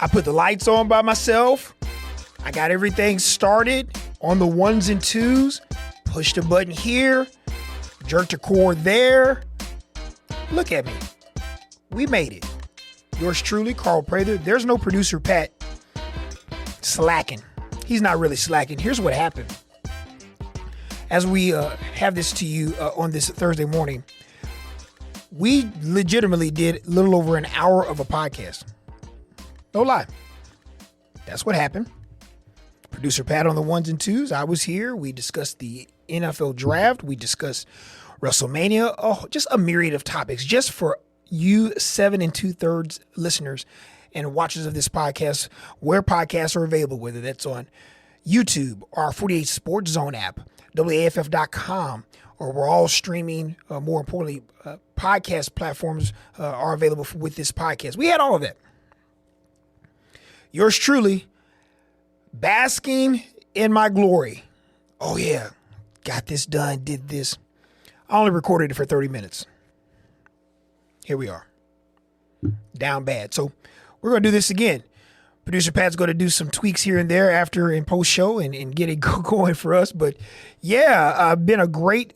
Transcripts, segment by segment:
I put the lights on by myself. I got everything started on the ones and twos. Pushed a button here. Jerked a cord there. Look at me. We made it. Yours truly, Carl Prather. There's no producer Pat slacking. He's not really slacking. Here's what happened. As we have this to you on this Thursday morning, we legitimately did a little over an hour of a podcast. No lie. That's what happened. Producer Pat on the ones and twos. I was here. We discussed the NFL draft. We discussed WrestleMania. Oh, just a myriad of topics. Just for you 7 2/3 listeners and watchers of this podcast, where podcasts are available, whether that's on YouTube, our 48 Sports Zone app, WAFF.com, or we're all streaming. More importantly, podcast platforms are available with this podcast. We had all of that. Yours truly, basking in my glory. Oh yeah, got this done, did this. I only recorded it for 30 minutes. Here we are. Down bad. So we're going to do this again. Producer Pat's going to do some tweaks here and there after in post show and get it going for us. But yeah, been a great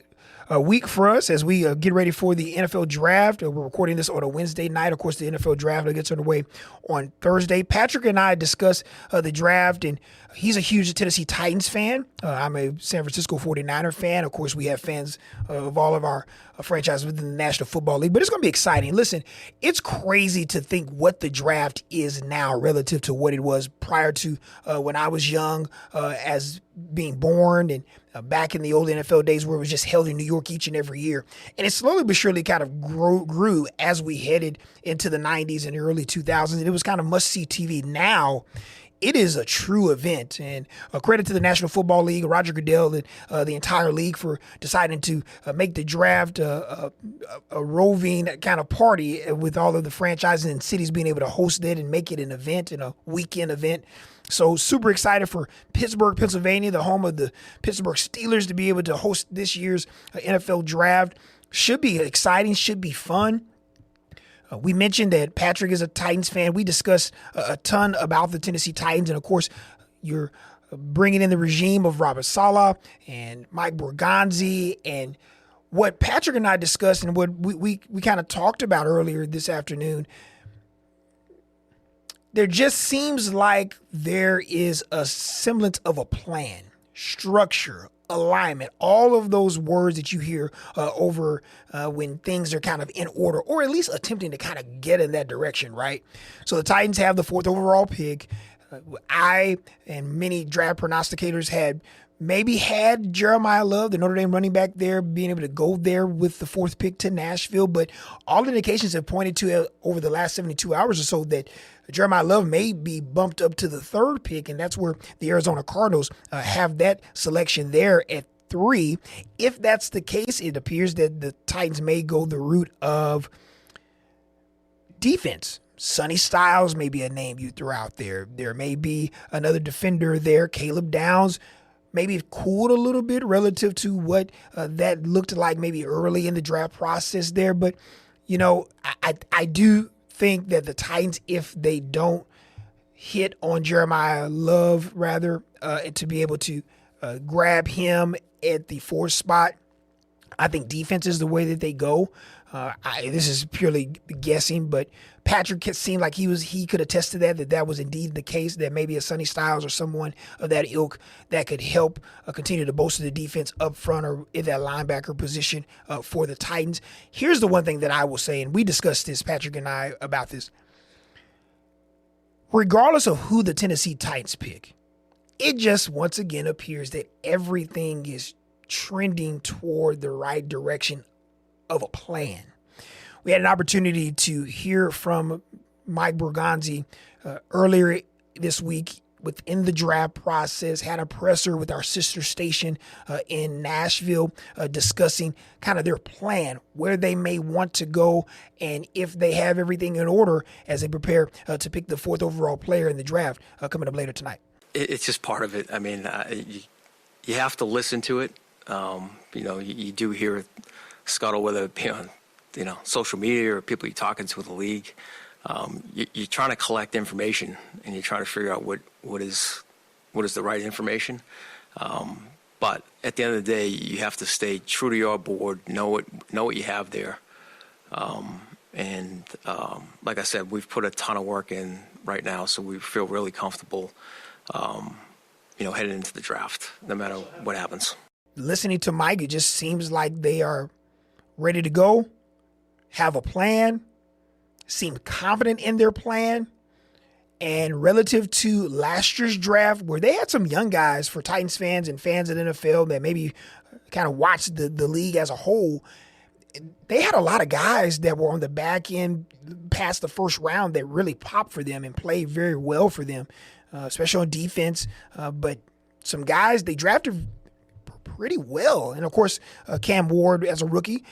week for us as we get ready for the NFL draft. We're recording this on a Wednesday night. Of course, the NFL draft gets underway on Thursday. Patrick and I discussed the draft, and he's a huge Tennessee Titans fan. I'm a San Francisco 49er fan. Of course, we have fans of all of our franchises within the National Football League, but it's going to be exciting. Listen, it's crazy to think what the draft is now relative to what it was prior to when I was young, as being born and back in the old NFL days where it was just held in New York each and every year. And it slowly but surely kind of grew as we headed into the 90s and the early 2000s. And it was kind of must-see TV. Now, it is a true event, and credit to the National Football League, Roger Goodell, and the entire league for deciding to make the draft a roving kind of party with all of the franchises and cities being able to host it and make it an event and a weekend event. So super excited for Pittsburgh, Pennsylvania, the home of the Pittsburgh Steelers, to be able to host this year's NFL draft. Should be exciting, should be fun. We mentioned that Patrick is a Titans fan. We discussed a ton about the Tennessee Titans. And, of course, you're bringing in the regime of Robert Saleh and Mike Borgonzi. And what Patrick and I discussed and what we kind of talked about earlier this afternoon, there just seems like there is a semblance of a plan, structure, alignment, all of those words that you hear over when things are kind of in order, or at least attempting to kind of get in that direction, right? So the Titans have the 4th overall pick. I and many draft prognosticators had Jeremiyah Love, the Notre Dame running back there, being able to go there with the 4th pick to Nashville. But all indications have pointed to over the last 72 hours or so that Jeremiyah Love may be bumped up to the 3rd pick, and that's where the Arizona Cardinals have that selection there at 3. If that's the case, it appears that the Titans may go the route of defense. Sonny Styles may be a name you throw out there. There may be another defender there. Caleb Downs maybe cooled a little bit relative to what that looked like maybe early in the draft process there. But, you know, I do think that the Titans, if they don't hit on Jeremiyah Love, rather, to be able to grab him at the 4th spot, I think defense is the way that they go. This is purely guessing, but Patrick seemed like he could attest to that was indeed the case, that maybe a Sonny Styles or someone of that ilk that could help continue to bolster the defense up front or in that linebacker position for the Titans. Here's the one thing that I will say, and we discussed this, Patrick and I, about this. Regardless of who the Tennessee Titans pick, it just once again appears that everything is trending toward the right direction of a plan. We had an opportunity to hear from Mike Borgonzi earlier this week within the draft process, had a presser with our sister station in Nashville discussing kind of their plan, where they may want to go, and if they have everything in order as they prepare to pick the 4th overall player in the draft coming up later tonight. It's just part of it. I mean, you have to listen to it. You do hear scuttle, whether it be on social media or people you're talking to in the league. you're trying to collect information and you're trying to figure out what is the right information. But at the end of the day, you have to stay true to your board, know what you have there. Like I said, we've put a ton of work in right now, so we feel really comfortable, heading into the draft, no matter what happens. Listening to Mike, it just seems like they are ready to go, have a plan, seem confident in their plan. And relative to last year's draft, where they had some young guys for Titans fans and fans of the NFL that maybe kind of watched the league as a whole, they had a lot of guys that were on the back end past the first round that really popped for them and played very well for them, especially on defense. But some guys they drafted pretty well. And, of course, Cam Ward as a rookie,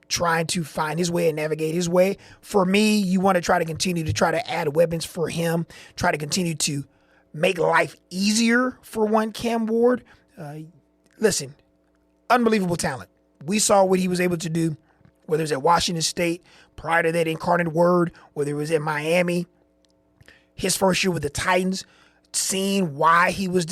trying to find his way and navigate his way. For me, you want to try to continue to try to add weapons for him, try to continue to make life easier for one Cam Ward. Listen, unbelievable talent. We saw what he was able to do, whether it was at Washington State, prior to that Incarnate Word, whether it was in Miami, his first year with the Titans, seeing why he was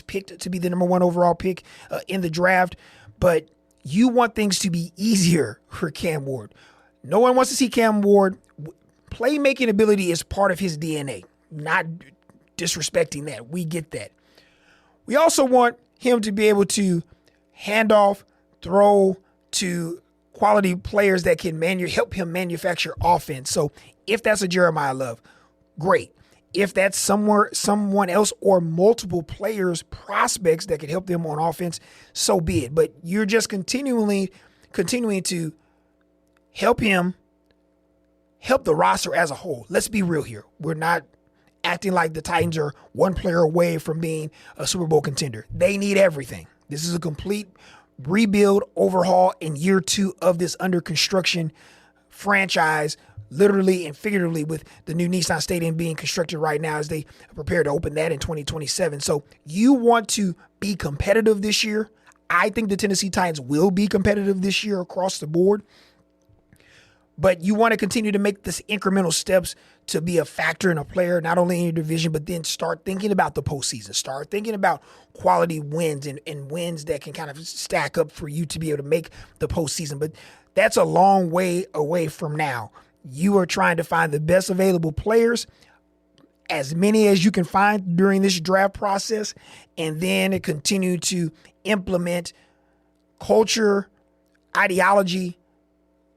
picked to be the number 1 overall pick in the draft. But you want things to be easier for Cam Ward. No one wants to see Cam Ward. Playmaking ability is part of his DNA. Not disrespecting that. We get that. We also want him to be able to hand off, throw to quality players that can help him manufacture offense. So if that's a Jeremiyah Love, great. If that's someone else or multiple players, prospects that could help them on offense, so be it. But you're just continuing to help him, help the roster as a whole. Let's be real here. We're not acting like the Titans are one player away from being a Super Bowl contender. They need everything. This is a complete rebuild, overhaul in year 2 of this under construction franchise, literally and figuratively, with the new Nissan Stadium being constructed right now as they prepare to open that in 2027. So you want to be competitive this year. I think the Tennessee Titans will be competitive this year across the board. But you want to continue to make this incremental steps to be a factor in a player, not only in your division, but then start thinking about the postseason. Start thinking about quality wins and wins that can kind of stack up for you to be able to make the postseason. But that's a long way away from now. You are trying to find the best available players, as many as you can find during this draft process, and then continue to implement culture, ideology,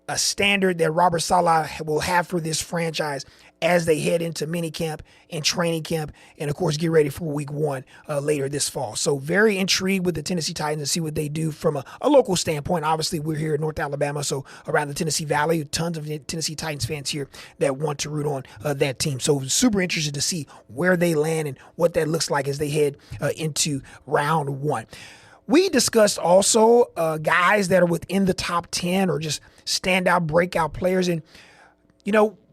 a standard that Robert Saleh will have for this franchise as they head into minicamp and training camp, and of course get ready for week 1 later this fall. So very intrigued with the Tennessee Titans to see what they do from a local standpoint. Obviously, we're here in North Alabama, so around the Tennessee Valley, tons of Tennessee Titans fans here that want to root on that team. So super interested to see where they land and what that looks like as they head into round 1. We discussed also guys that are within the top 10 or just standout breakout players. And,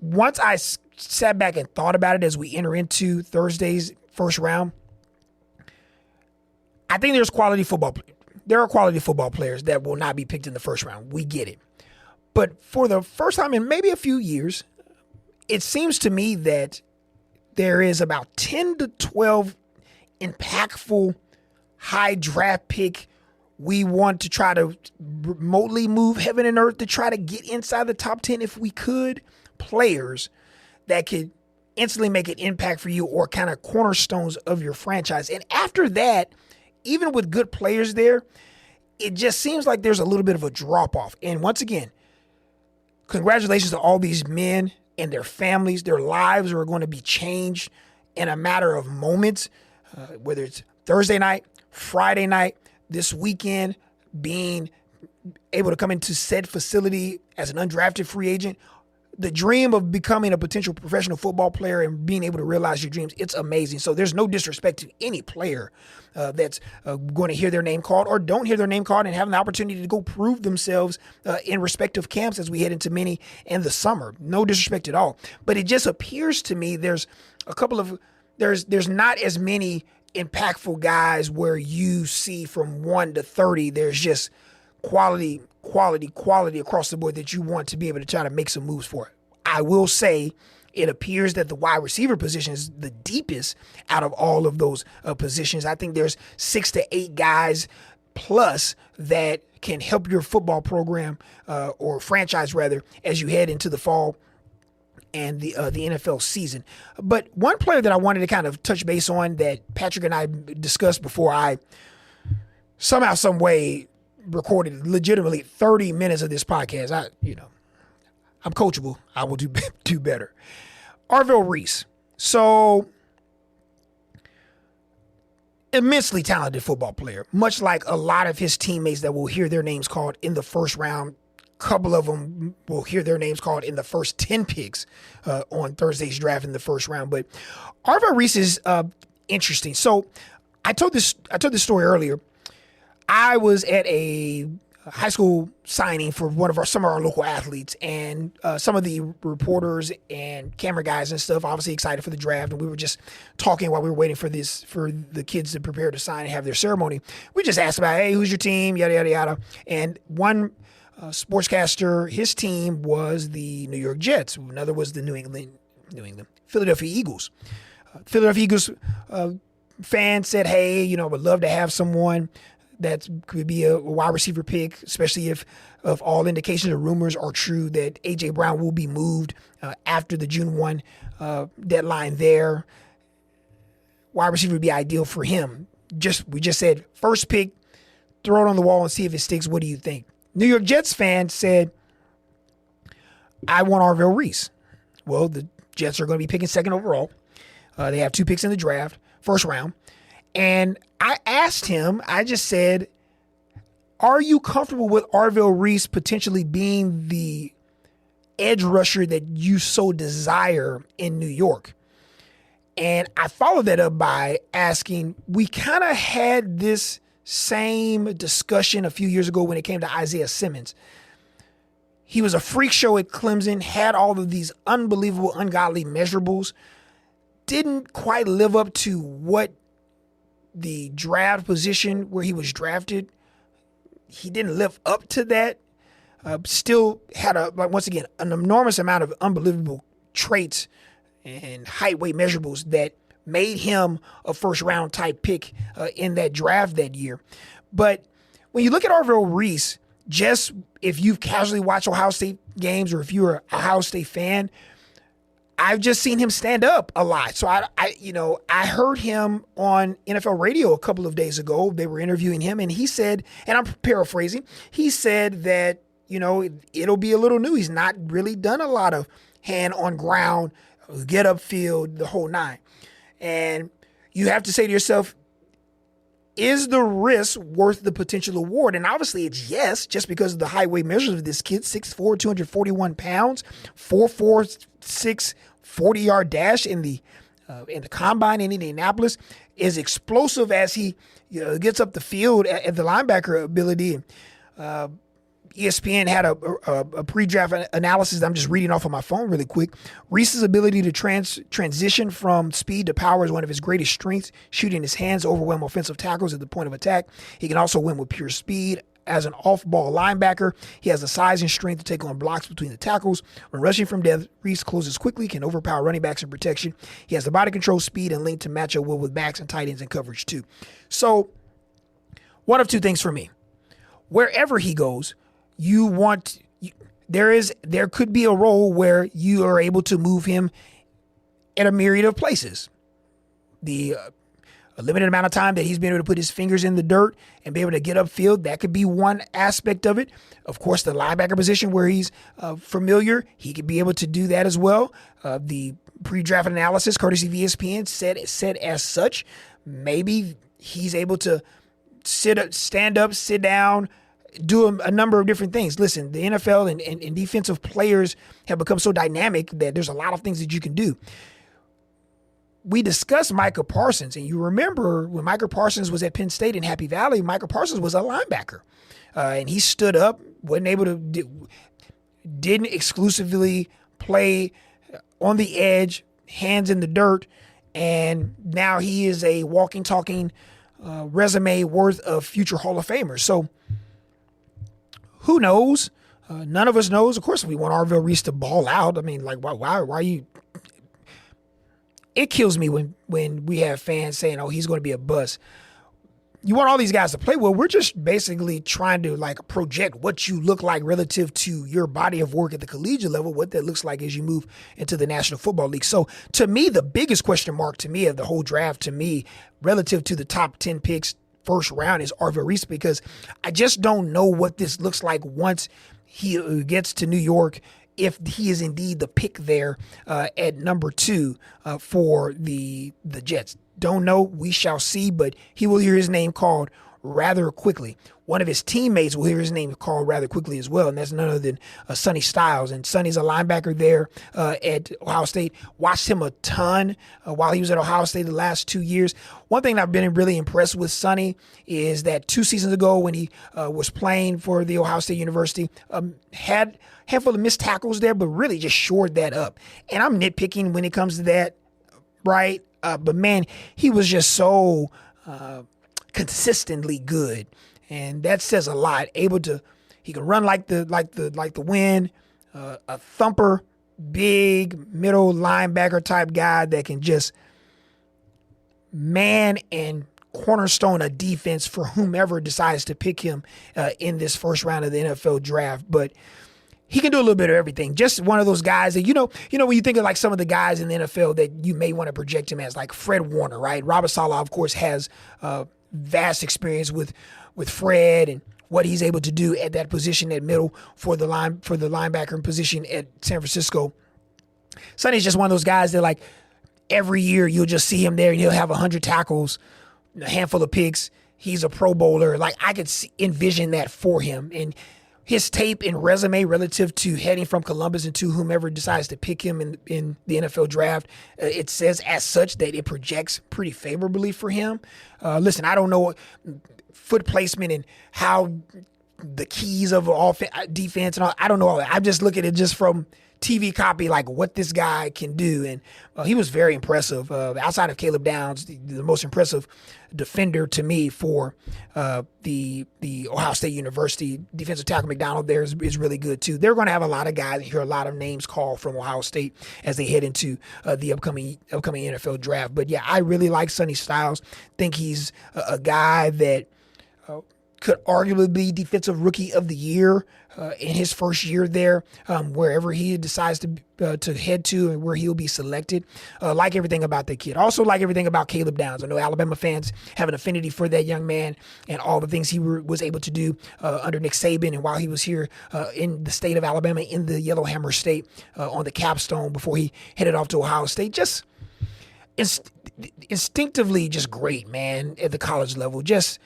once I sat back and thought about it as we enter into Thursday's first round, I think there's quality football. There are quality football players that will not be picked in the first round. We get it. But for the first time in maybe a few years, it seems to me that there is about 10 to 12 impactful high draft pick. We want to try to remotely move heaven and earth to try to get inside the top 10 if we could. Players that could instantly make an impact for you or kind of cornerstones of your franchise. And after that, even with good players there, it just seems like there's a little bit of a drop-off. And once again, congratulations to all these men and their families. Their lives are going to be changed in a matter of moments, whether it's Thursday night, Friday night, this weekend, being able to come into said facility as an undrafted free agent. The dream of becoming a potential professional football player and being able to realize your dreams, it's amazing. So there's no disrespect to any player that's going to hear their name called or don't hear their name called and have an opportunity to go prove themselves in respective camps as we head into mini and the summer. No disrespect at all. But it just appears to me there's not as many impactful guys where you see from 1 to 30. There's just quality across the board that you want to be able to try to make some moves for. I will say it appears that the wide receiver position is the deepest out of all of those positions. I think there's 6 to 8 guys plus that can help your football program or franchise rather as you head into the fall and the NFL season. But one player that I wanted to kind of touch base on that Patrick and I discussed before I somehow, some way recorded legitimately 30 minutes of this podcast. I'm coachable. I will do better. Arvell Reese. So immensely talented football player, much like a lot of his teammates that will hear their names called in the first round. Couple of them will hear their names called in the first 10 picks on Thursday's draft in the first round. But Arvell Reese is interesting. So I told this story earlier. I was at a high school signing for some of our local athletes, and some of the reporters and camera guys and stuff obviously excited for the draft, and we were just talking while we were waiting for the kids to prepare to sign and have their ceremony. We just asked about, hey, who's your team, yada yada yada, and one sportscaster, his team was the New York Jets. Another was the New England Philadelphia Eagles. Philadelphia Eagles fan said, hey, would love to have someone that could be a wide receiver pick, especially if all indications or rumors are true that A.J. Brown will be moved after the June 1 deadline there. Wide receiver would be ideal for him. We just said, first pick, throw it on the wall and see if it sticks. What do you think? New York Jets fan said, I want Arvell Reese. Well, the Jets are going to be picking second overall. They have 2 picks in the draft, first round. And I asked him, I just said, are you comfortable with Arvell Reese potentially being the edge rusher that you so desire in New York? And I followed that up by asking, we kind of had this same discussion a few years ago when it came to Isaiah Simmons. He was a freak show at Clemson, had all of these unbelievable, ungodly measurables, didn't quite live up to what the draft position where he was drafted, he didn't live up to that. Still had once again, an enormous amount of unbelievable traits and height, weight measurables that made him a first round type pick in that draft that year. But when you look at Arvell Reese, just if you've casually watched Ohio State games or if you're an Ohio State fan, I've just seen him stand up a lot. So I heard him on NFL radio a couple of days ago. They were interviewing him, and he said, and I'm paraphrasing, he said that, it'll be a little new. He's not really done a lot of hand on ground, get upfield, the whole nine. And you have to say to yourself, is the risk worth the potential award? And obviously it's yes, just because of the height weight measures of this kid, 6'4", 241 pounds, 4.46 40-yard dash in the combine in Indianapolis, as explosive as he gets up the field at the linebacker ability. ESPN had a pre-draft analysis that I'm just reading off of my phone really quick. Reese's ability to transition from speed to power is one of his greatest strengths. Shooting his hands overwhelm offensive tackles at the point of attack. He can also win with pure speed. As an off-ball linebacker, he has the size and strength to take on blocks between the tackles. When rushing from depth, Reese closes quickly, can overpower running backs in protection. He has the body control, speed, and length to match up well with backs and tight ends in coverage too. So, one of two things for me. Wherever he goes, there could be a role where you are able to move him at a myriad of places. A limited amount of time that he's been able to put his fingers in the dirt and be able to get upfield, that could be one aspect of it. Of course, the linebacker position where he's familiar, he could be able to do that as well. The pre-draft analysis, courtesy of ESPN, said as such. Maybe he's able to stand up, sit down, do a number of different things. Listen, the NFL and defensive players have become so dynamic that there's a lot of things that you can do. We discussed Micah Parsons, and you remember when Micah Parsons was at Penn State in Happy Valley, Micah Parsons was a linebacker, and he stood up, didn't exclusively play on the edge, hands in the dirt, and now he is a walking, talking resume worth of future Hall of Famers. So who knows? None of us knows. Of course, we want Arvell Reese to ball out. I mean, like, why are you? It kills me when we have fans saying, "Oh, he's going to be a bust." You want all these guys to play well. We're just basically trying to like project what you look like relative to your body of work at the collegiate level, what that looks like as you move into the National Football League. So to me, the biggest question mark to me of the whole draft, to me, relative to the top 10 picks first round is Arvell Reese, because I just don't know what this looks like once he gets to New York, if he is indeed the pick there at number 2 for the Jets. Don't know. We shall see, but he will hear his name called rather quickly. One of his teammates will hear his name called rather quickly as well, and that's none other than Sonny Styles. And Sonny's a linebacker there at Ohio State. Watched him a ton while he was at Ohio State the last 2 years. One thing I've been really impressed with Sonny is that 2 seasons ago when he was playing for the Ohio State University, had a handful of missed tackles there, but really just shored that up. And I'm nitpicking when it comes to that, right? But man, he was just so consistently good, and that says a lot. He can run like the wind, a thumper, big middle linebacker type guy that can just man and cornerstone a defense for whomever decides to pick him in this first round of the NFL draft. But he can do a little bit of everything. Just one of those guys that, you know, when you think of like some of the guys in the NFL that you may want to project him as, like Fred Warner, right? Robert Saleh, of course, has vast experience with Fred and what he's able to do at that position at middle for the linebacker position at San Francisco. Sonny's just one of those guys that, like, every year you'll just see him there and he'll have 100 tackles, a handful of picks. He's a Pro Bowler. Like, I could envision that for him. And his tape and resume relative to heading from Columbus into whomever decides to pick him in the NFL draft, it says as such that it projects pretty favorably for him. Listen, I don't know foot placement and how the keys of defense and all. I don't know all that. I'm just looking at it just from TV copy, like what this guy can do. And he was very impressive. Outside of Caleb Downs, the most impressive defender to me for the Ohio State University defensive tackle McDonald there is really good too. They're going to have a lot of guys, hear a lot of names called from Ohio State as they head into the upcoming NFL draft. But yeah, I really like Sonny Styles. Think he's a guy that could arguably be Defensive Rookie of the Year in his first year there, wherever he decides to head to and where he'll be selected. Like everything about that kid. Also like everything about Caleb Downs. I know Alabama fans have an affinity for that young man and all the things he was able to do under Nick Saban and while he was here in the state of Alabama, in the Yellowhammer State, on the capstone before he headed off to Ohio State. Just instinctively just great, man, at the college level. Just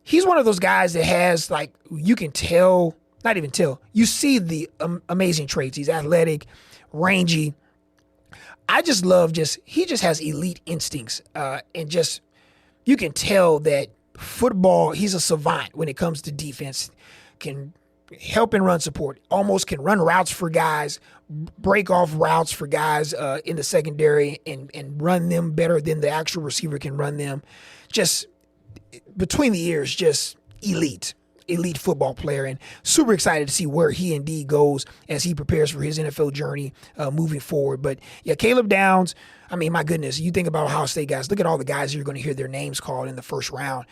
he's one of those guys that has, like, you can tell, not even tell, you see the amazing traits. He's athletic, rangy. I just love he just has elite instincts. And just, you can tell that football, he's a savant when it comes to defense. Can help and run support, almost can run routes for guys, break off routes for guys in the secondary and run them better than the actual receiver can run them. Just between the ears, just elite football player, and super excited to see where he indeed goes as he prepares for his NFL journey moving forward. But yeah, Caleb Downs, I mean, my goodness, you think about Ohio State guys, look at all the guys you're going to hear their names called in the first round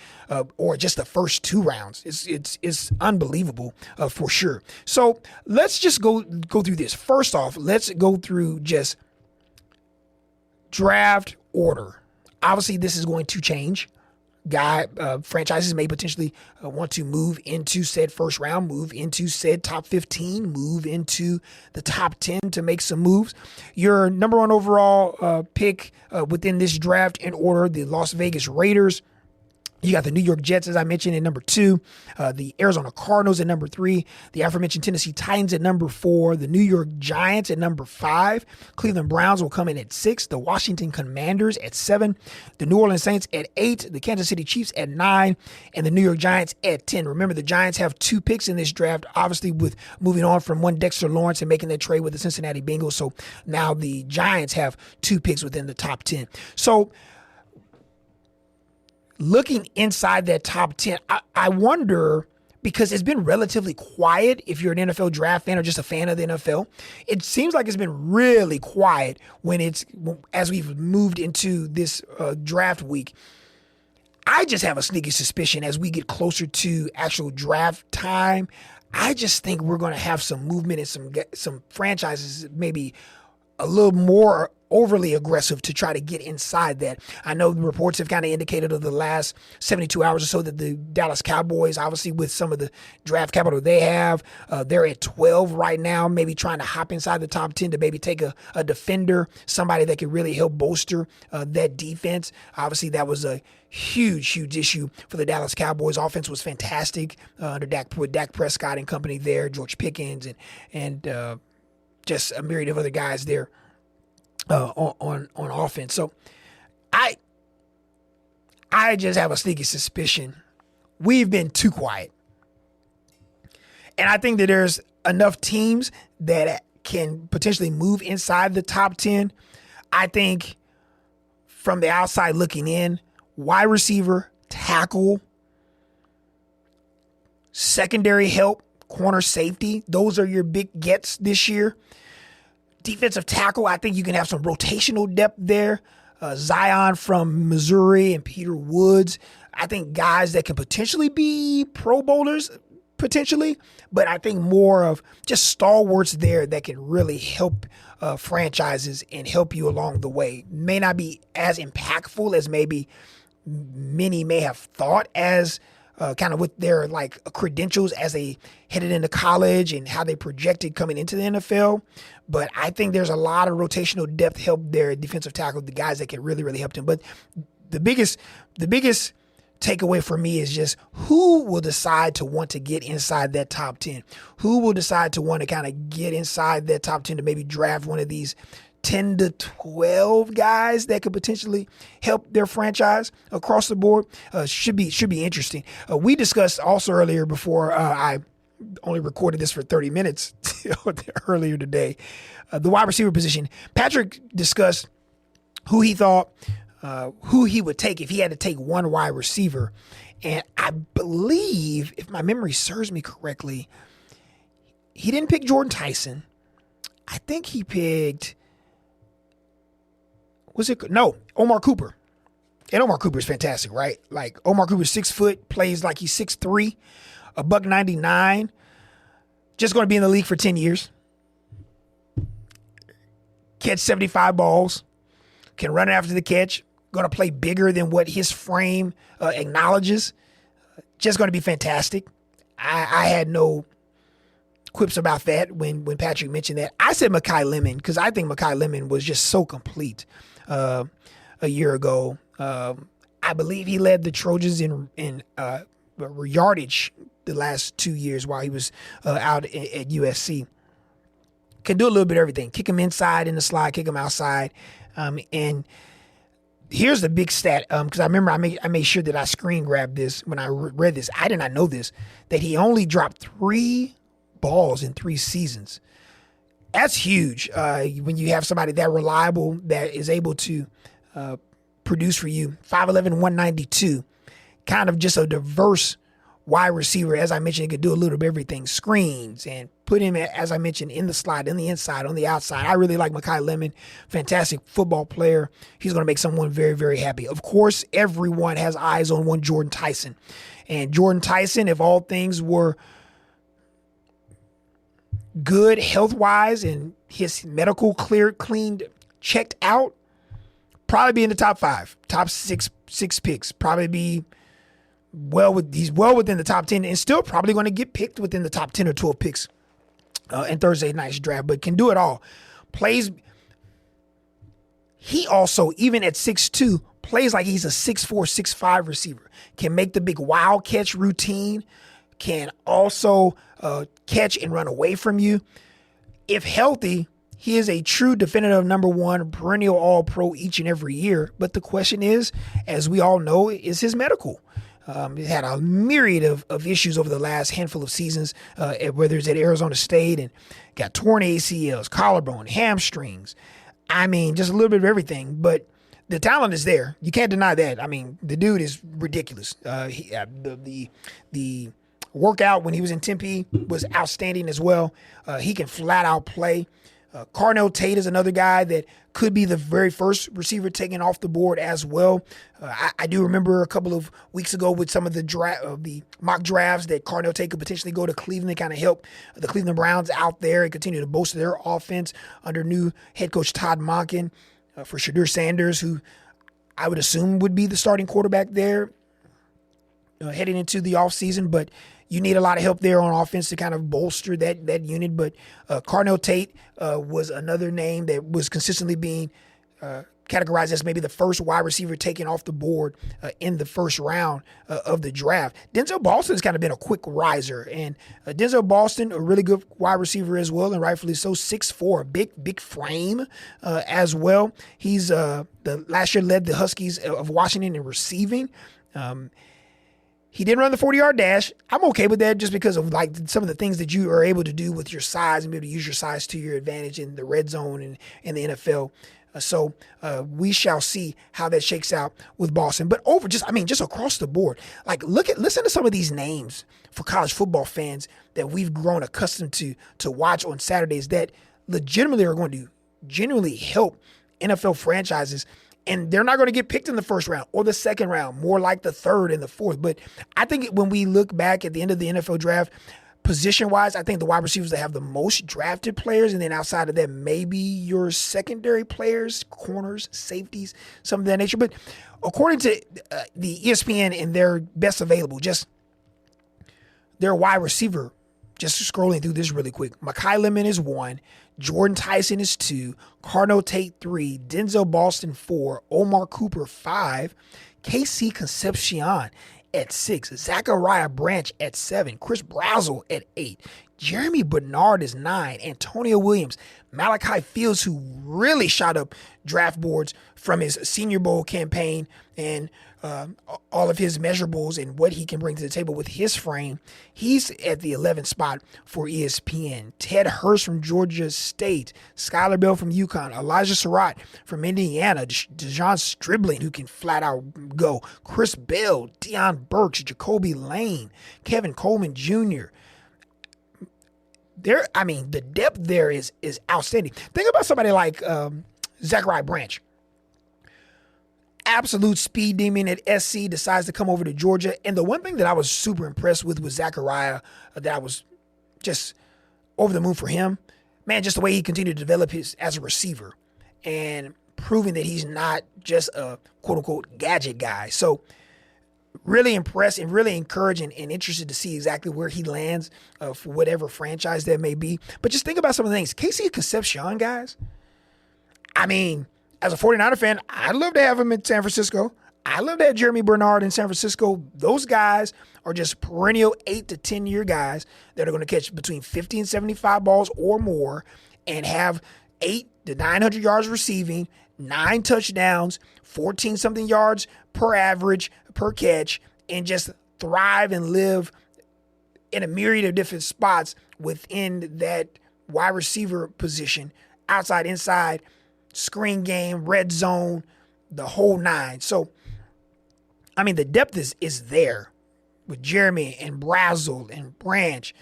or just the first 2 rounds. It's unbelievable for sure. So let's just go through this. First off, let's go through just draft order. Obviously, this is going to change. Franchises may potentially want to move into said first round, move into said top 15, move into the top 10 to make some moves. Your number 1 overall pick within this draft in order, the Las Vegas Raiders. You got the New York Jets, as I mentioned, at number 2, the Arizona Cardinals at number 3, the aforementioned Tennessee Titans at number 4, the New York Giants at number 5, Cleveland Browns will come in at 6, the Washington Commanders at 7, the New Orleans Saints at 8, the Kansas City Chiefs at 9, and the New York Giants at 10. Remember, the Giants have 2 picks in this draft, obviously with moving on from one Dexter Lawrence and making that trade with the Cincinnati Bengals. So now the Giants have 2 picks within the top 10. So looking inside that top 10, I wonder, because it's been relatively quiet if you're an NFL draft fan or just a fan of the NFL. It seems like it's been really quiet as we've moved into this draft week. I just have a sneaky suspicion as we get closer to actual draft time, I just think we're going to have some movement and some franchises maybe a little more overly aggressive to try to get inside that. I know the reports have kind of indicated over the last 72 hours or so that the Dallas Cowboys, obviously with some of the draft capital they have, they're at 12 right now, maybe trying to hop inside the top 10 to maybe take a defender, somebody that could really help bolster that defense. Obviously, that was a huge issue for the Dallas Cowboys. Offense was fantastic under Dak Prescott and company there, George Pickens and just a myriad of other guys there. On offense. So I just have a sneaky suspicion we've been too quiet. And I think that there's enough teams that can potentially move inside the top 10. I think from the outside looking in, wide receiver, tackle, secondary help, corner safety, those are your big gets this year. Defensive tackle, I think you can have some rotational depth there. Zion from Missouri and Peter Woods. I think guys that can potentially be Pro Bowlers, potentially, but I think more of just stalwarts there that can really help franchises and help you along the way. May not be as impactful as maybe many may have thought as kind of with their like credentials as they headed into college and how they projected coming into the NFL. But I think there's a lot of rotational depth help there at defensive tackle, the guys that can really, really help them. But the biggest takeaway for me is just who will decide to want to get inside that top 10? Who will decide to want to kind of get inside that top 10 to maybe draft one of these 10 to 12 guys that could potentially help their franchise across the board? Should be interesting. We discussed also earlier before I only recorded this for 30 minutes earlier today, the wide receiver position. Patrick discussed who he thought, who he would take if he had to take one wide receiver. And I believe, if my memory serves me correctly, he didn't pick Jordan Tyson. I think he picked, Omar Cooper. And Omar Cooper is fantastic, right? Like Omar Cooper's 6 foot, plays like he's 6'3", $199, just going to be in the league for 10 years. Catch 75 balls, can run after the catch, going to play bigger than what his frame acknowledges. Just going to be fantastic. I had no quips about that when Patrick mentioned that. I said Mekhi Lemon because I think Mekhi Lemon was just so complete a year ago. I believe he led the Trojans in yardage the last 2 years while he was out at USC. Can do a little bit of everything. Kick him inside in the slide, kick him outside. And here's the big stat, because I remember I made sure that I screen grabbed this when I read this. I did not know this, that he only dropped 3 balls in 3 seasons. That's huge when you have somebody that reliable that is able to produce for you. 5'11", 192, kind of just a diverse wide receiver. As I mentioned, he could do a little bit of everything, screens, and put him, as I mentioned, in the slot, in the inside, on the outside. I really like Mekhi Lemon, fantastic football player. He's going to make someone very, very happy. Of course, everyone has eyes on one Jordan Tyson. And Jordan Tyson, if all things were good health-wise and his medical cleaned, checked out, probably be in the top 5, top 6 picks, probably be he's well within the top 10 and still probably going to get picked within the top 10 or 12 picks in Thursday night's draft, but can do it all. He also, even at 6'2", plays like he's a 6'4", 6'5" receiver. Can make the big wild catch routine, can also catch and run away from you. If healthy, he is a true definitive number 1 perennial all-pro each and every year. But the question is, as we all know, is his medical. He had a myriad of issues over the last handful of seasons, whether it's at Arizona State and got torn ACLs, collarbone, hamstrings. I mean, just a little bit of everything. But the talent is there. You can't deny that. I mean, the dude is ridiculous. The workout when he was in Tempe was outstanding as well. He can flat out play. Carnell Tate is another guy that could be the very first receiver taken off the board as well. I do remember a couple of weeks ago with some of the mock drafts that Carnell Tate could potentially go to Cleveland and kind of help the Cleveland Browns out there and continue to bolster their offense under new head coach Todd Monken for Shadur Sanders, who I would assume would be the starting quarterback there heading into the offseason. But you need a lot of help there on offense to kind of bolster that unit. But Carnell Tate was another name that was consistently being categorized as maybe the first wide receiver taken off the board in the first round of the draft. Denzel Boston has kind of been a quick riser. And Denzel Boston, a really good wide receiver as well, and rightfully so, 6'4", a big frame as well. He's the last year led the Huskies of Washington in receiving. He didn't run the 40-yard dash. I'm okay with that just because of like some of the things that you are able to do with your size and be able to use your size to your advantage in the red zone and in the NFL. So we shall see how that shakes out with Boston. But just across the board, like listen to some of these names for college football fans that we've grown accustomed to watch on Saturdays that legitimately are going to genuinely help NFL franchises. And they're not going to get picked in the first round or the second round, more like the third and the fourth. But I think when we look back at the end of the NFL draft, position-wise, I think the wide receivers that have the most drafted players, and then outside of that, maybe your secondary players, corners, safeties, some of that nature. But according to the ESPN and their best available, just their wide receiver, just scrolling through this really quick, Mekhi Lemon is 1, Jordan Tyson is 2, Carnell Tate 3, Denzel Boston 4, Omar Cooper 5, KC Concepcion at 6, Zachariah Branch at 7, Chris Brazzell at 8, Jeremy Bernard is 9, Antonio Williams, Malachi Fields, who really shot up draft boards from his Senior Bowl campaign and all of his measurables and what he can bring to the table with his frame. He's at the 11th spot for ESPN. Ted Hurst from Georgia State, Skylar Bell from UConn, Elijah Surratt from Indiana, DeJon Stribling, who can flat out go, Chris Bell, Deion Burks, Jacoby Lane, Kevin Coleman Jr. The depth there is outstanding. Think about somebody like Zachariah Branch. Absolute speed demon at SC, decides to come over to Georgia. And the one thing that I was super impressed with Zachariah, that I was just over the moon for him, man, just the way he continued to develop as a receiver and proving that he's not just a quote-unquote gadget guy. So really impressed and really encouraging and interested to see exactly where he lands for whatever franchise that may be. But just think about some of the things. KC Concepcion, guys, as a 49er fan, I'd love to have him in San Francisco. I'd love to have Jeremy Bernard in San Francisco. Those guys are just perennial 8 to 10 year guys that are going to catch between 50 and 75 balls or more and have 8 to 900 yards receiving, 9 touchdowns, 14-something yards per average, per catch, and just thrive and live in a myriad of different spots within that wide receiver position, outside, inside, screen game, red zone, the whole 9. So, the depth is there with Jeremy and Brazzell and Branch,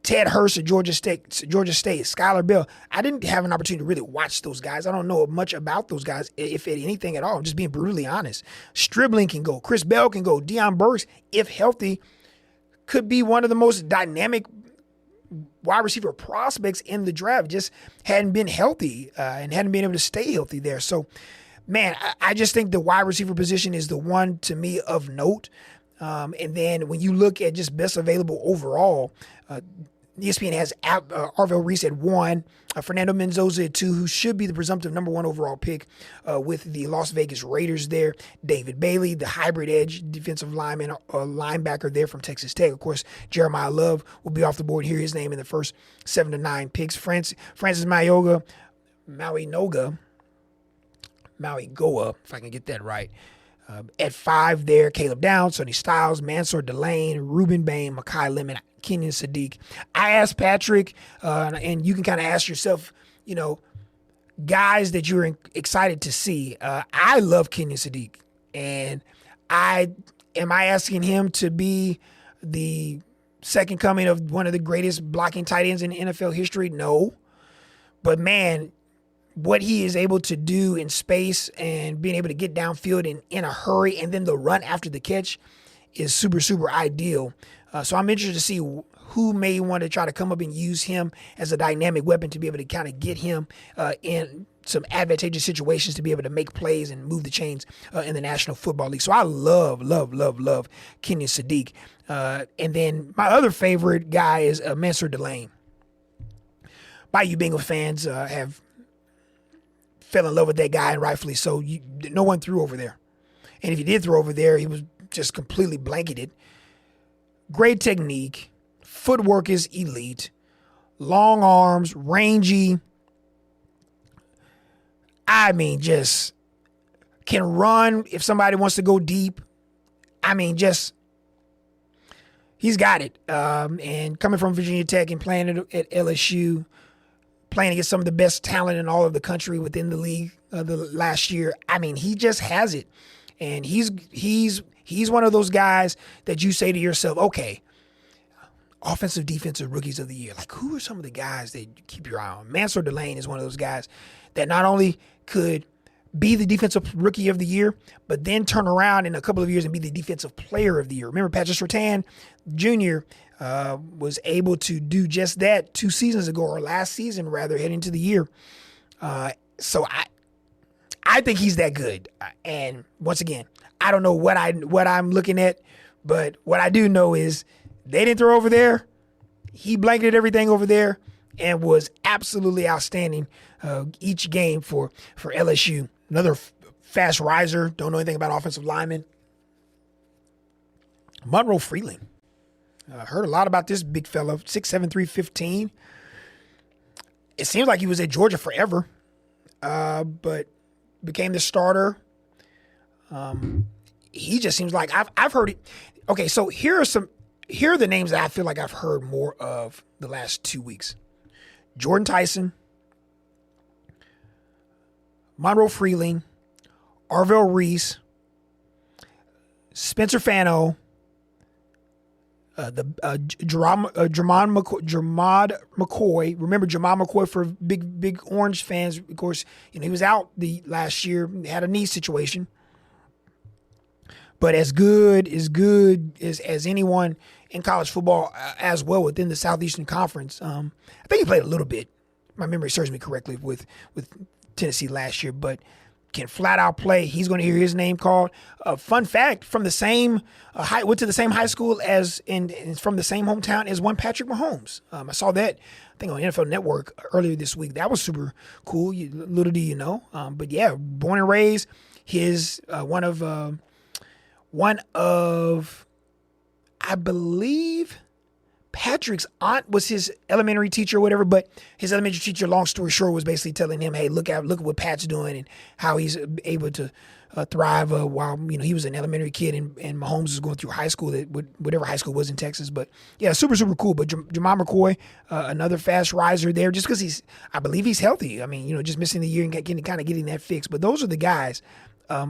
Ted Hurst at Georgia State, Skylar Bell. I didn't have an opportunity to really watch those guys. I don't know much about those guys, if anything at all. I'm just being brutally honest. Stribling can go. Chris Bell can go. Deion Burks, if healthy, could be one of the most dynamic wide receiver prospects in the draft. Just hadn't been healthy and hadn't been able to stay healthy there. So, man, I just think the wide receiver position is the one to me of note. And then when you look at just best available overall, ESPN has Arvell Reese at 1, Fernando Mendoza at 2, who should be the presumptive number 1 overall pick with the Las Vegas Raiders there. David Bailey, the hybrid edge defensive lineman, linebacker there from Texas Tech. Of course, Jeremiyah Love will be off the board. Hear his name in the first 7 to 9 picks. Francis Mauigoa, if I can get that right. At 5 there, Caleb Downs, Sonny Styles, Mansour Delane, Ruben Bain, Mekhi Lemon, Kenyon Sadiq. I asked Patrick, and you can kind of ask yourself, guys that you're excited to see. I love Kenyon Sadiq, and am I asking him to be the second coming of one of the greatest blocking tight ends in NFL history? No. But, man, what he is able to do in space and being able to get downfield in a hurry and then the run after the catch is super, super ideal. So I'm interested to see who may want to try to come up and use him as a dynamic weapon to be able to kind of get him in some advantageous situations to be able to make plays and move the chains in the National Football League. So I love Kenyon Sadiq. And then my other favorite guy is Mansour Delane. Bayou Bengal fans have fell in love with that guy, and rightfully so. No one threw over there. And if he did throw over there, he was just completely blanketed. Great technique. Footwork is elite. Long arms, rangy. I mean, just can run if somebody wants to go deep. I mean, just he's got it. And coming from Virginia Tech and playing at LSU, playing against some of the best talent in all of the country within the league the last year, I mean, he just has it. And he's one of those guys that you say to yourself, okay, offensive, defensive rookies of the year. Like, who are some of the guys that you keep your eye on? Mansour Delane is one of those guys that not only could be the defensive rookie of the year, but then turn around in a couple of years and be the defensive player of the year. Remember, Patrick Surtain Jr. Was able to do just that 2 seasons ago, or last season rather, heading into the year. So I think he's that good. And once again, I don't know what I'm looking at, but what I do know is they didn't throw over there. He blanketed everything over there and was absolutely outstanding each game for LSU. Another fast riser. Don't know anything about offensive linemen. Monroe Freeling. Heard a lot about this big fella, 6'7", 315. It seems like he was at Georgia forever, but became the starter. He just seems like I've heard it. Okay, so here are the names that I feel like I've heard more of the last 2 weeks. Jordan Tyson, Monroe Freeling, Arvell Reese, Spencer Fano, Jermad McCoy. Remember Jermad McCoy for big Orange fans. Of course, he was out the last year, had a knee situation. But as good as anyone in college football as well within the Southeastern Conference. I think he played a little bit. My memory serves me correctly with Tennessee last year, but can flat out play. He's going to hear his name called. Fun fact: from the same went to the same high school as and from the same hometown as one Patrick Mahomes. I saw that I think on NFL Network earlier this week. That was super cool. Little do you know, but yeah, born and raised. His one of I believe Patrick's aunt was his elementary teacher or whatever, but his elementary teacher, long story short, was basically telling him, hey, look at what Pat's doing and how he's able to thrive while, he was an elementary kid and Mahomes was going through high school, whatever high school was in Texas. But yeah, super, super cool. But Jermad McCoy, another fast riser there just because I believe he's healthy. I mean, just missing the year and getting that fixed. But those are the guys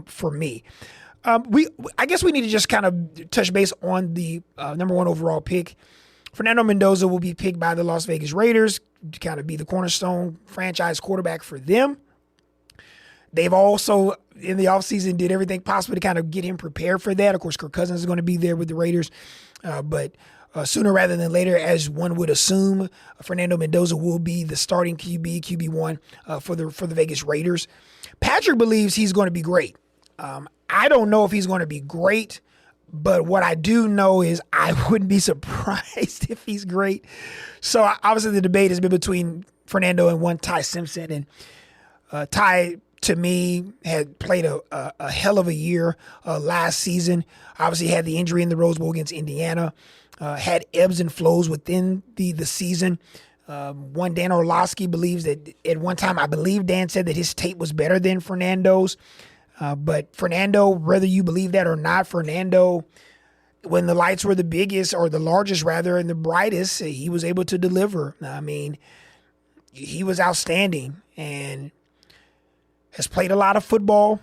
for me. I guess we need to just kind of touch base on the number 1 overall pick. Fernando Mendoza will be picked by the Las Vegas Raiders to kind of be the cornerstone franchise quarterback for them. They've also, in the offseason, did everything possible to kind of get him prepared for that. Of course, Kirk Cousins is going to be there with the Raiders. But sooner rather than later, as one would assume, Fernando Mendoza will be the starting QB1 for the Vegas Raiders. Patrick believes he's going to be great. I don't know if he's going to be great, but what I do know is I wouldn't be surprised if he's great. So obviously the debate has been between Fernando and one Ty Simpson. And Ty, to me, had played a hell of a year last season. Obviously had the injury in the Rose Bowl against Indiana. Had ebbs and flows within the season. One Dan Orlovsky believes that at one time, I believe Dan said that his tape was better than Fernando's. But Fernando, whether you believe that or not, Fernando, when the lights were the biggest or the largest rather and the brightest, he was able to deliver. I mean, he was outstanding and has played a lot of football.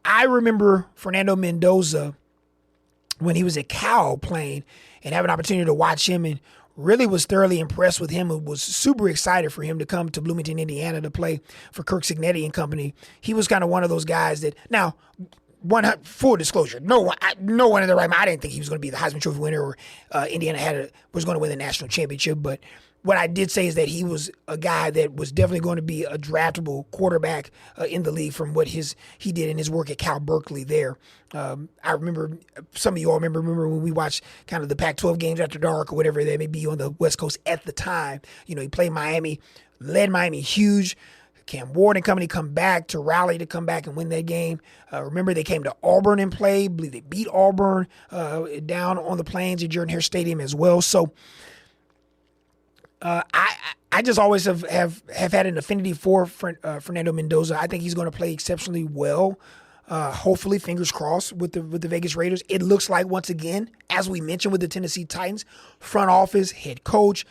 I remember Fernando Mendoza when he was at Cal playing and have an opportunity to watch him, and really was thoroughly impressed with him and was super excited for him to come to Bloomington, Indiana to play for Kirk Cignetti and company. He was kind of one of those guys that, now, full disclosure, no one in the right mind, I didn't think he was going to be the Heisman Trophy winner or Indiana was going to win the national championship. But what I did say is that he was a guy that was definitely going to be a draftable quarterback in the league from what he did in his work at Cal Berkeley there. I remember, some of you all remember when we watched kind of the Pac-12 games after dark or whatever they may be on the West Coast at the time. You know, he played Miami, led Miami huge. Cam Ward and company come back to rally to come back and win that game. Remember, they came to Auburn and played. I believe they beat Auburn down on the Plains at Jordan-Hare Stadium as well. So I just always have had an affinity for Fernando Mendoza. I think he's going to play exceptionally well. Hopefully, fingers crossed, with the Vegas Raiders. It looks like, once again, as we mentioned with the Tennessee Titans, front office, head coach,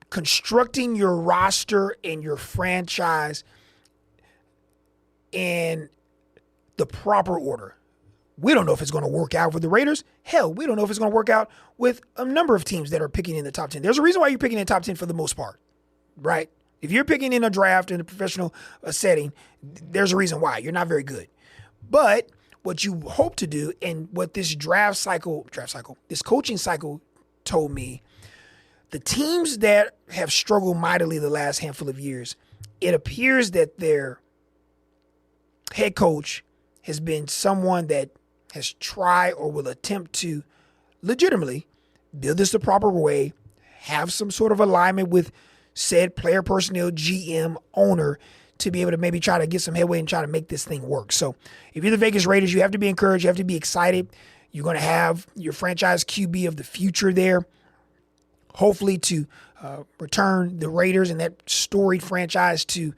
constructing your roster and your franchise in the proper order. We don't know if it's going to work out with the Raiders. Hell, we don't know if it's going to work out with a number of teams that are picking in the top 10. There's a reason why you're picking in the top 10 for the most part, right? If you're picking in a draft in a professional setting, there's a reason why. You're not very good. But what you hope to do, and what this this coaching cycle told me, the teams that have struggled mightily the last handful of years, it appears that their head coach has been someone that has tried or will attempt to legitimately build this the proper way, have some sort of alignment with said player personnel, GM, owner, to be able to maybe try to get some headway and try to make this thing work. So if you're the Vegas Raiders, you have to be encouraged. You have to be excited. You're going to have your franchise QB of the future there, hopefully to return the Raiders and that storied franchise to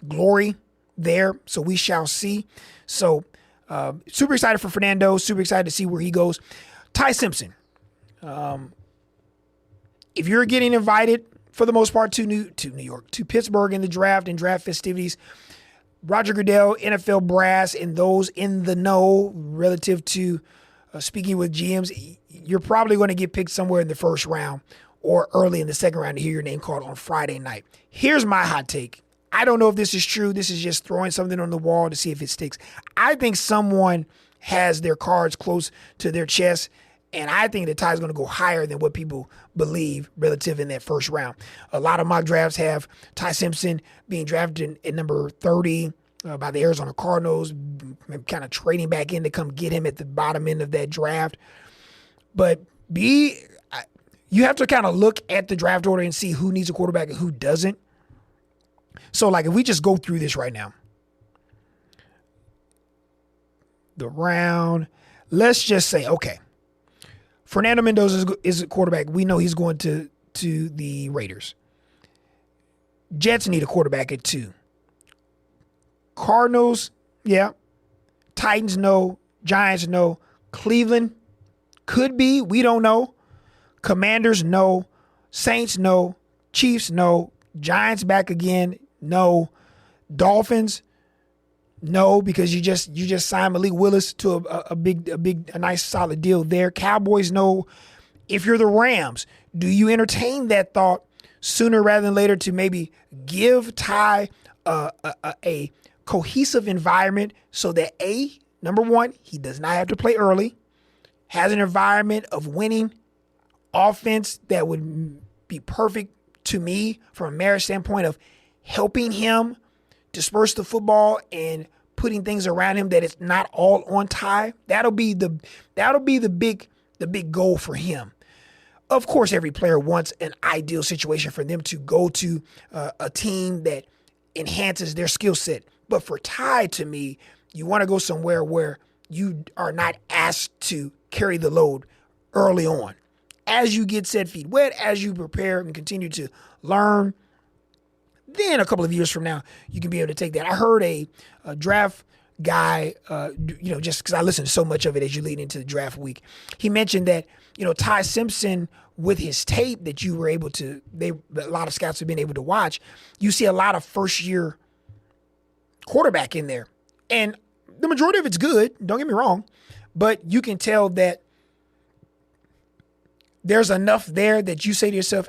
glory there. So we shall see. So super excited for Fernando. Super excited to see where he goes. Ty Simpson. If you're getting invited, for the most part, to New York, to Pittsburgh in the draft and draft festivities, Roger Goodell, NFL brass, and those in the know relative to speaking with GMs, you're probably going to get picked somewhere in the first round or early in the second round to hear your name called on Friday night. Here's my hot take. I don't know if this is true. This is just throwing something on the wall to see if it sticks. I think someone has their cards close to their chest, and I think the Ty's going to go higher than what people believe relative in that first round. A lot of mock drafts have Ty Simpson being drafted at number 30 by the Arizona Cardinals, kind of trading back in to come get him at the bottom end of that draft. But you have to kind of look at the draft order and see who needs a quarterback and who doesn't. So, like, if we just go through this right now, the round, let's just say, okay, Fernando Mendoza is a quarterback. We know he's going to the Raiders. Jets need a quarterback at 2. Cardinals, yeah. Titans, no. Giants, no. Cleveland, could be. We don't know. Commanders, no. Saints, no. Chiefs, no. Giants back again, no. Dolphins, no, because you just signed Malik Willis to a nice solid deal there. Cowboys, no. If you're the Rams, do you entertain that thought sooner rather than later to maybe give Ty a cohesive environment so that number one, he does not have to play early, has an environment of winning offense that would be perfect to me from a marriage standpoint of helping him disperse the football and putting things around him that it's not all on Ty. That'll be the big goal for him. Of course, every player wants an ideal situation for them to go to a team that enhances their skill set. But for Ty, to me, you want to go somewhere where you are not asked to carry the load early on. As you get set feet wet, as you prepare and continue to learn, then a couple of years from now, you can be able to take that. I heard a draft guy, just because I listened to so much of it as you lead into the draft week, he mentioned that, Ty Simpson, with his tape that you were able to, a lot of scouts have been able to watch, you see a lot of first-year quarterback in there. And the majority of it's good, don't get me wrong, but you can tell that there's enough there that you say to yourself,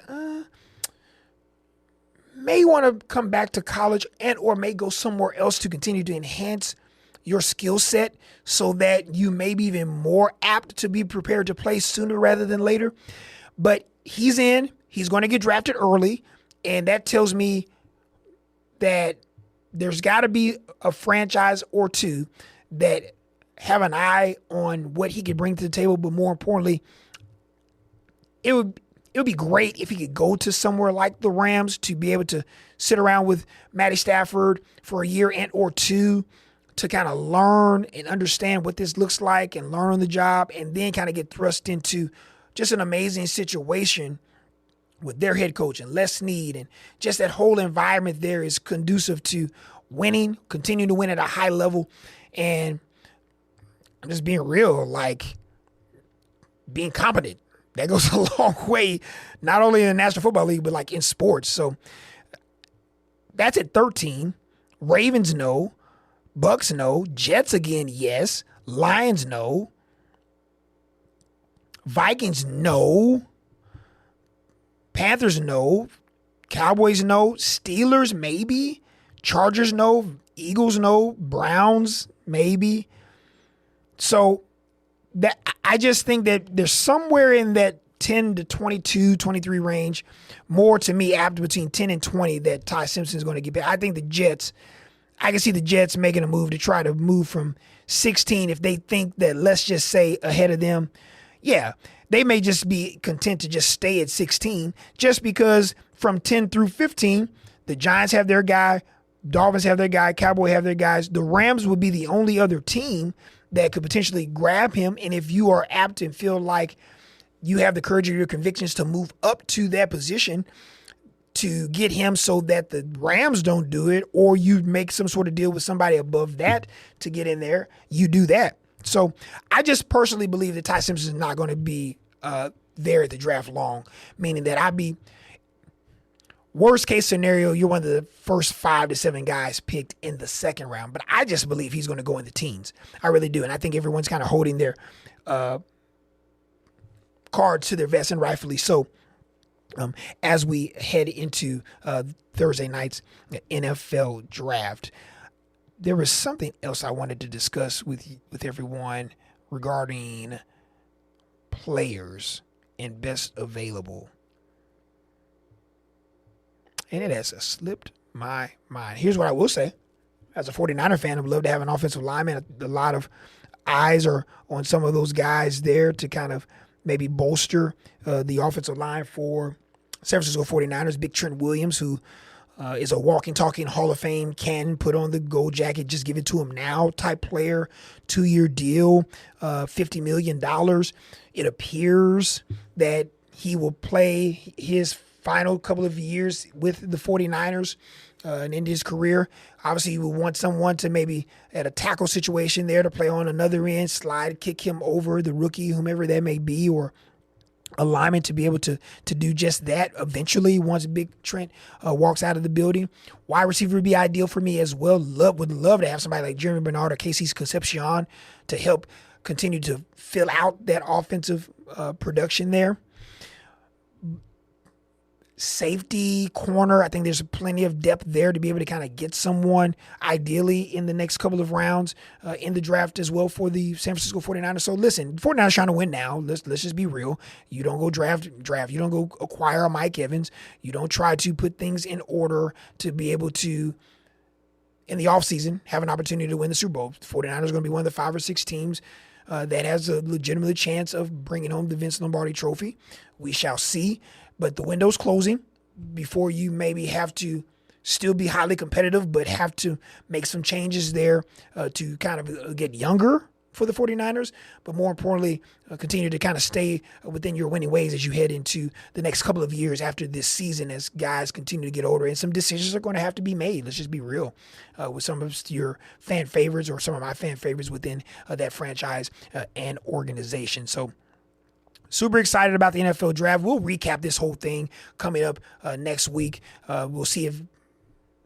may want to come back to college and or may go somewhere else to continue to enhance your skill set so that you may be even more apt to be prepared to play sooner rather than later. But he's going to get drafted early, and that tells me that there's got to be a franchise or two that have an eye on what he could bring to the table, but more importantly, it would be great if he could go to somewhere like the Rams to be able to sit around with Matty Stafford for a year and or two to kind of learn and understand what this looks like and learn on the job, and then kind of get thrust into just an amazing situation with their head coach and Les Snead, and just that whole environment there is conducive to winning, continuing to win at a high level, and just being real, like being competent. That goes a long way, not only in the National Football League, but like in sports. So that's at 13. Ravens, no. Bucks, no. Jets again, yes. Lions, no. Vikings, no. Panthers, no. Cowboys, no. Steelers, maybe. Chargers, no. Eagles, no. Browns, maybe. So that I just think that there's somewhere in that 10 to 22, 23 range, more to me apt between 10 and 20 that Ty Simpson is going to get back. I think I can see the Jets making a move to try to move from 16 if they think that, let's just say, ahead of them. Yeah, they may just be content to just stay at 16 just because from 10 through 15, the Giants have their guy, Dolphins have their guy, Cowboys have their guys. The Rams would be the only other team that could potentially grab him. And if you are apt and feel like you have the courage of your convictions to move up to that position to get him so that the Rams don't do it, or you make some sort of deal with somebody above that to get in there, you do that. So I just personally believe that Ty Simpson is not going to be there at the draft long, meaning that I'd be worst case scenario, you're one of the first 5 to 7 guys picked in the second round. But I just believe he's going to go in the teens. I really do. And I think everyone's kind of holding their cards to their vest, and rightfully so, as we head into Thursday night's NFL draft. There was something else I wanted to discuss with everyone regarding players and best available. And it has slipped my mind. Here's what I will say. As a 49er fan, I'd love to have an offensive lineman. A lot of eyes are on some of those guys there to kind of maybe bolster the offensive line for San Francisco 49ers. Big Trent Williams, who is a walking, talking Hall of Fame, can put on the gold jacket, just give it to him now type player. 2-year deal, $50 million. It appears that he will play his final couple of years with the 49ers and end his career. Obviously, you would want someone to maybe at a tackle situation there to play on another end, slide, kick him over, the rookie, whomever that may be, or a lineman to be able to do just that eventually once Big Trent walks out of the building. Wide receiver would be ideal for me as well. Would love to have somebody like Jeremy Bernard or Casey Concepcion to help continue to fill out that offensive production there. Safety, corner, I think there's plenty of depth there to be able to kind of get someone ideally in the next couple of rounds in the draft as well for the San Francisco 49ers. So listen, 49ers trying to win now. Let's just be real. You don't go draft. You don't go acquire a Mike Evans. You don't try to put things in order to be able to, in the offseason, have an opportunity to win the Super Bowl. The 49ers are going to be one of the 5 or 6 teams that has a legitimate chance of bringing home the Vince Lombardi trophy. We shall see. But the window's closing before you maybe have to still be highly competitive, but have to make some changes there to kind of get younger for the 49ers. But more importantly, continue to kind of stay within your winning ways as you head into the next couple of years after this season as guys continue to get older. And some decisions are going to have to be made. Let's just be real with some of your fan favorites or some of my fan favorites within that franchise and organization. So, super excited about the NFL draft. We'll recap this whole thing coming up next week. We'll see if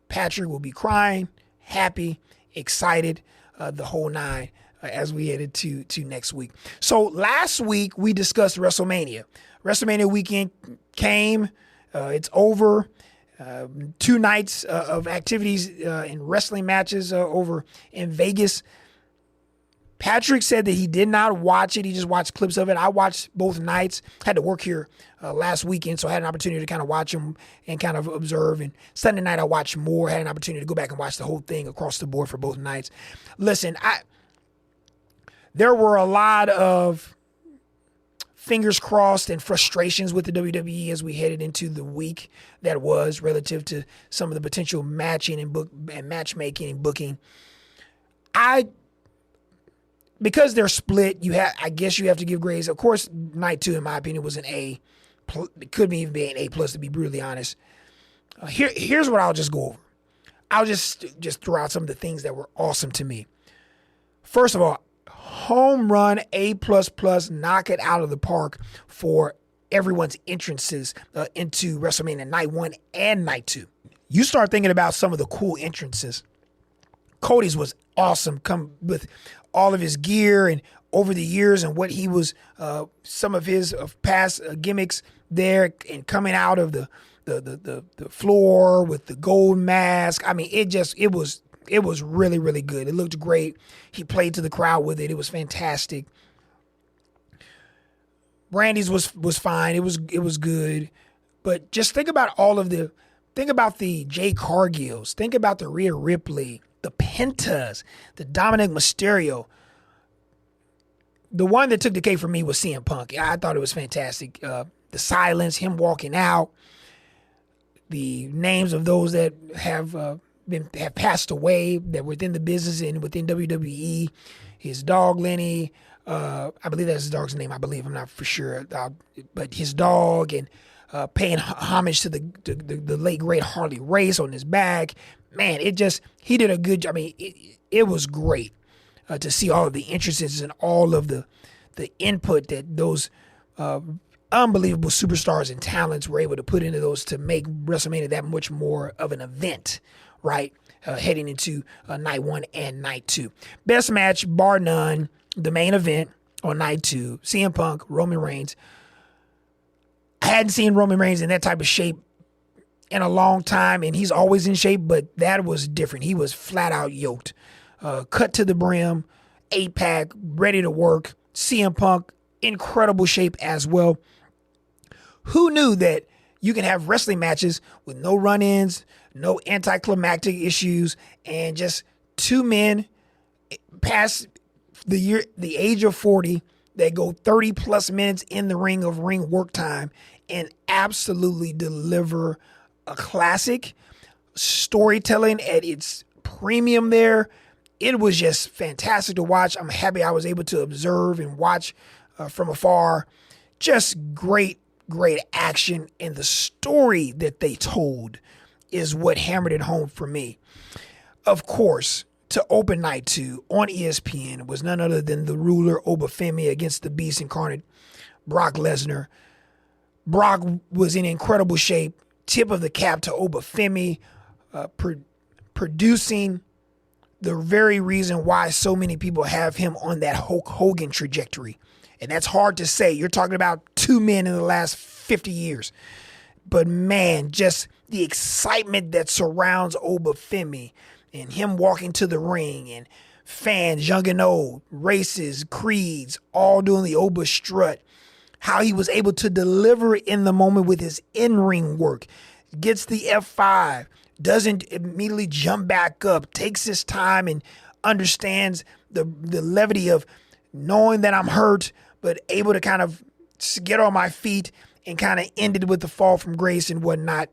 Patrick will be crying, happy, excited, the whole nine as we headed to next week. So last week we discussed WrestleMania. WrestleMania weekend came. It's over. 2 nights of activities in wrestling matches over in Vegas. Patrick said that he did not watch it. He just watched clips of it. I watched both nights. Had to work here last weekend, so I had an opportunity to kind of watch them and kind of observe. And Sunday night I watched more. Had an opportunity to go back and watch the whole thing across the board for both nights. Listen, there were a lot of fingers crossed and frustrations with the WWE as we headed into the week that was relative to some of the potential matching and matchmaking and booking. Because they're split, I guess you have to give grades. Of course, night 2, in my opinion, was an A. It could even be an A+, to be brutally honest. Here's what I'll just go over. I'll just throw out some of the things that were awesome to me. First of all, home run, A++, knock it out of the park for everyone's entrances into WrestleMania night 1 and night 2. You start thinking about some of the cool entrances. Cody's was awesome, come with all of his gear and over the years and what he was, some of his past gimmicks there, and coming out of the floor with the gold mask. I mean, it was really, really good. It looked great. He played to the crowd with it. It was fantastic. Brandy's was fine. It was good. But just think about the Jay Cargills. Think about the Rhea Ripley, the Pentas, the Dominic Mysterio. The one that took the cake for me was CM Punk. I thought it was fantastic. The silence, him walking out, the names of those that have passed away, that were within the business and within WWE. His dog Lenny, I believe that's his dog's name. I'm not for sure, but his dog, and paying homage to the late great Harley Race on his back. Man, he did a good job. I mean, it was great to see all of the entrances and all of the input that those unbelievable superstars and talents were able to put into those to make WrestleMania that much more of an event, right? Heading into night 1 and night 2. Best match, bar none, the main event on night 2, CM Punk, Roman Reigns. I hadn't seen Roman Reigns in that type of shape in a long time, and he's always in shape, but that was different. He was flat out yoked. Cut to the brim, 8-pack, ready to work. CM Punk, incredible shape as well. Who knew that you can have wrestling matches with no run-ins, no anticlimactic issues, and just 2 men past the age of 40 that go 30-plus minutes in the ring of ring work time and absolutely deliver a classic storytelling at its premium there. It was just fantastic to watch. I'm happy I was able to observe and watch from afar. Just great action, and the story that they told is what hammered it home for me. Of course, to open night 2 on ESPN was none other than the ruler Obafemi against the Beast incarnate, Brock Lesnar. Brock was in incredible shape. Tip of the cap to Obafemi, producing the very reason why so many people have him on that Hulk Hogan trajectory. And that's hard to say. You're talking about 2 men in the last 50 years. But man, just the excitement that surrounds Obafemi and him walking to the ring, and fans, young and old, races, creeds, all doing the Oba strut. How he was able to deliver in the moment with his in-ring work. Gets the F5, doesn't immediately jump back up, takes his time and understands the levity of knowing that I'm hurt, but able to kind of get on my feet and kind of ended with the fall from grace and whatnot.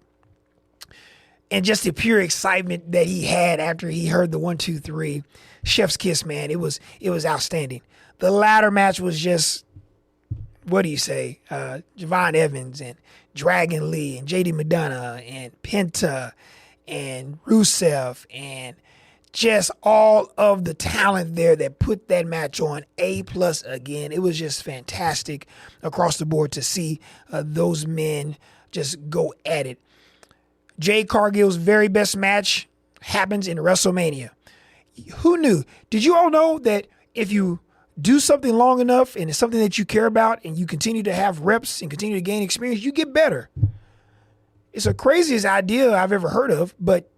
And just the pure excitement that he had after he heard the 1, 2, 3. Chef's kiss, man. It was outstanding. The ladder match was just, what do you say? Javon Evans and Dragon Lee and JD McDonough and Penta and Rusev and just all of the talent there that put that match on A+ again. It was just fantastic across the board to see those men just go at it. Jay Cargill's very best match happens in WrestleMania. Who knew? Did you all know that if you do something long enough and it's something that you care about and you continue to have reps and continue to gain experience, you get better. It's the craziest idea I've ever heard of, but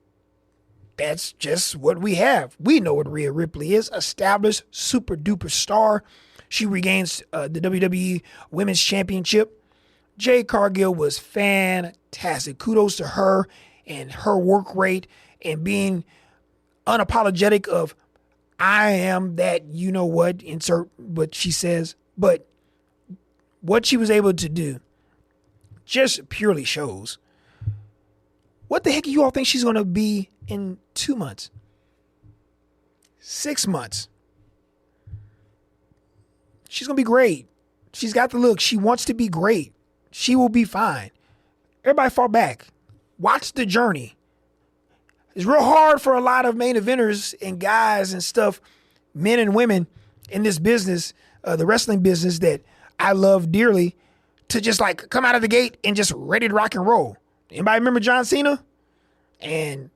that's just what we have. We know what Rhea Ripley is, established super duper star. She regains the WWE Women's Championship. Jade Cargill was fantastic. Kudos to her and her work rate and being unapologetic of, I am that, you know what, insert what she says. But what she was able to do just purely shows. What the heck do you all think she's going to be in 2 months? 6 months? She's going to be great. She's got the look. She wants to be great. She will be fine. Everybody fall back. Watch the journey. It's real hard for a lot of main eventers and guys and stuff, men and women in this business, the wrestling business that I love dearly, to just like come out of the gate and just ready to rock and roll. Anybody remember John Cena and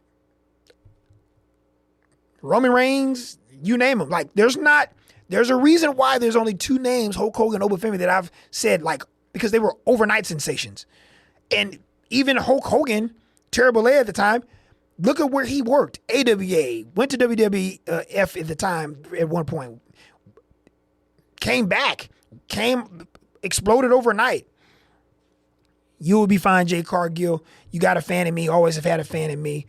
Roman Reigns? You name them. Like there's a reason why there's only 2 names, Hulk Hogan, Oba Femi, that I've said, like, because they were overnight sensations. And even Hulk Hogan, Terrible A at the time, look at where he worked. AWA, went to WWF at the time at one point, came back, exploded overnight. You will be fine, Jade Cargill. You got a fan in me, always have had a fan in me,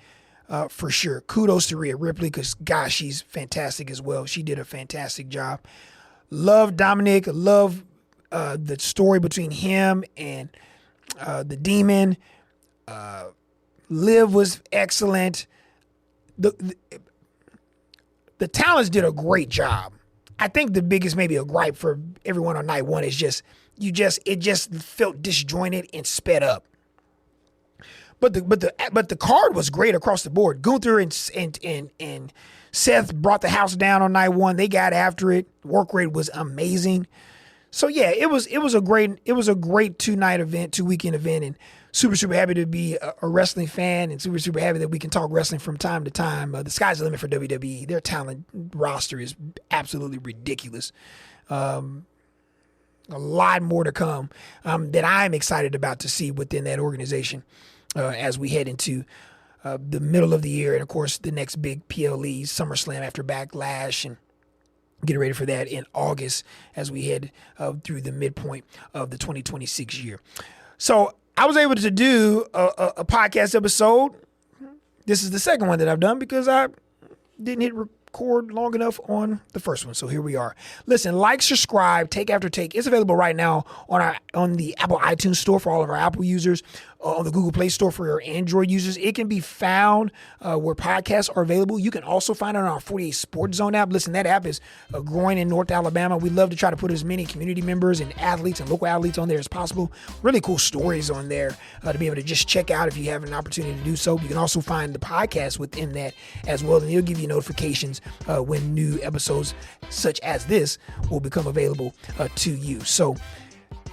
for sure. Kudos to Rhea Ripley because, gosh, she's fantastic as well. She did a fantastic job. Love Dominic, love the story between him and the Demon. Liv was excellent. The talents did a great job. I think the biggest maybe a gripe for everyone on night one is just it just felt disjointed and sped up. But the card was great across the board. Gunther and Seth brought the house down on night one. They got after it. The work rate was amazing. So yeah, it was a great 2-night event, 2-weekend event, and super happy to be a wrestling fan, and super happy that we can talk wrestling from time to time. The sky's the limit for WWE. Their talent roster is absolutely ridiculous. A lot more to come that I'm excited about to see within that organization as we head into the middle of the year, and of course the next big PLE SummerSlam after Backlash, and getting ready for that in August as we head through the midpoint of the 2026 year. So I was able to do a podcast episode. This is the second one that I've done because I didn't hit record long enough on the first one. So here we are. Listen, like, subscribe, Take After Take. It's available right now on the Apple iTunes store for all of our Apple users, on the Google Play Store for your Android users. It can be found where podcasts are available. You can also find it on our 48 Sports Zone app. Listen, that app is growing in North Alabama. We love to try to put as many community members and athletes and local athletes on there as possible. Really cool stories on there to be able to just check out if you have an opportunity to do so. You can also find the podcast within that as well, and it'll give you notifications when new episodes such as this will become available to you. So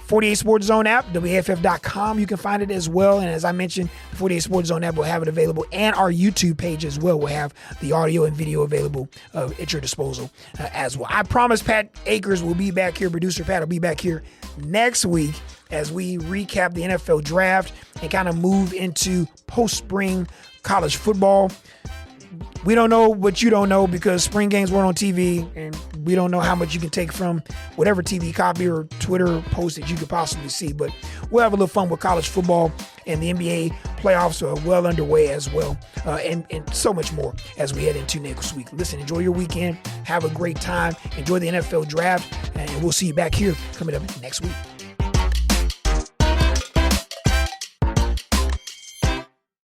48 Sports Zone app, WAFF.com. You can find it as well. And as I mentioned, 48 Sports Zone app will have it available. And our YouTube page as well will have the audio and video available at your disposal as well. I promise Pat Akers will be back here. Producer Pat will be back here next week as we recap the NFL draft and kind of move into post-spring college football. We don't know what you don't know because spring games weren't on TV, and we don't know how much you can take from whatever TV copy or Twitter post that you could possibly see. But we'll have a little fun with college football, and the NBA playoffs are well underway as well, and so much more as we head into next week. Listen, enjoy your weekend. Have a great time. Enjoy the NFL draft, and we'll see you back here coming up next week.